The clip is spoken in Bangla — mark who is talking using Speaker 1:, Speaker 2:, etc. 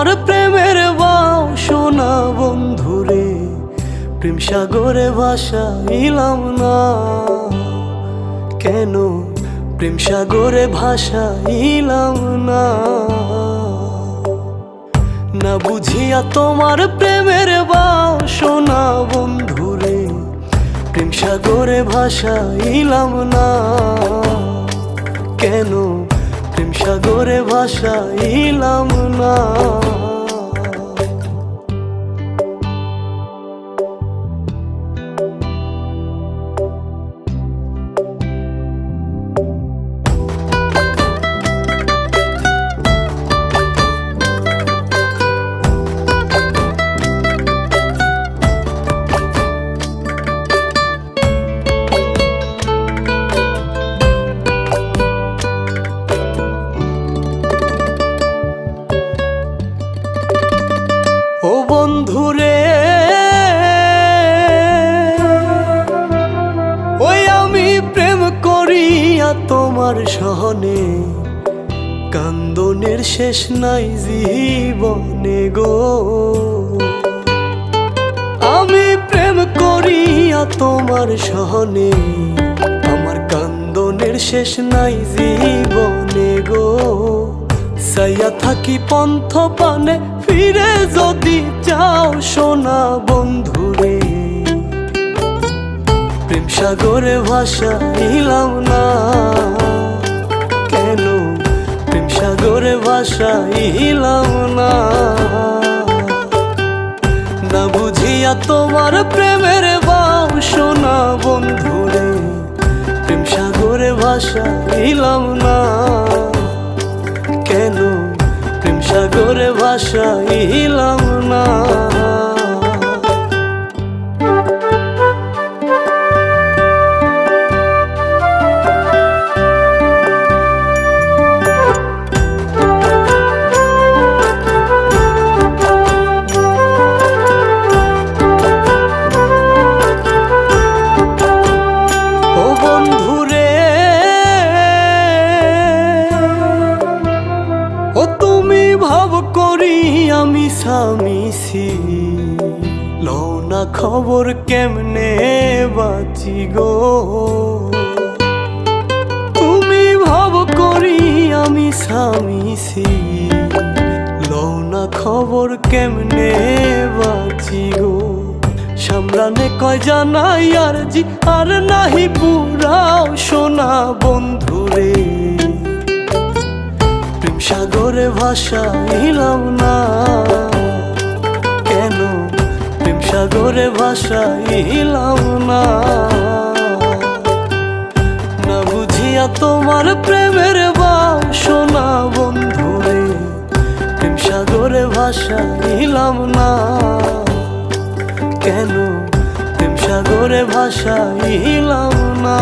Speaker 1: তোমার প্রেমের বাও সোনা বন্ধুরে, প্রেম সাগরে ভাসাইলাম না কেন, প্রেম সাগরে ভাসাইলাম না। না বুঝিয়া তোমার প্রেমের বাও সোনা বন্ধুরে, প্রেম সাগরে ভাসাইলাম না কেন, প্রেম সাগরে ভাসাইলাম না। ও বন্ধুরে, ওই আমি প্রেম করিয়া তোমার সহনে, কান্দনের শেষ নাই জীবনে গো। আমি প্রেম করিয়া তোমার সহনে, আমার কান্দনের শেষ নাই জীবনে গো। সাইয়া থাকি পন্থ পানে, ফিরে যদি যাও সোনা বন্ধুরে, প্রেম সাগরে ভাসাইলাম না কেন, প্রেম সাগরে ভাসাইলাম না। না বুঝিয়া তোমার প্রেমের বাও সোনা বন্ধুরে, প্রেম সাগরে ভাসাইলাম না কেন, প্রেম সাগরে ভাসাইলাম না। ও বন্ধুরে, ও তুমি ভাব করি আমি স্বামীছি, লও না খবর কেমনে বাঁচি গো। তুমি ভাব করি আমি স্বামীছি, লও না খবর কেমনে বাঁচি গো। সামলানে কয় জানাই আর জি, আর নাহি পুরাও সোনা বন্ধুরে, প্রেম সাগরে ভাসাইলাম না কেন, প্রেম সাগরে ভাসাইলাম না। না বুঝিয়া তোমার প্রেমের বাও সোনা বন্ধুরে, প্রেম সাগরে ভাসাইলাম না কেন, প্রেম সাগরে ভাসাইলাম না।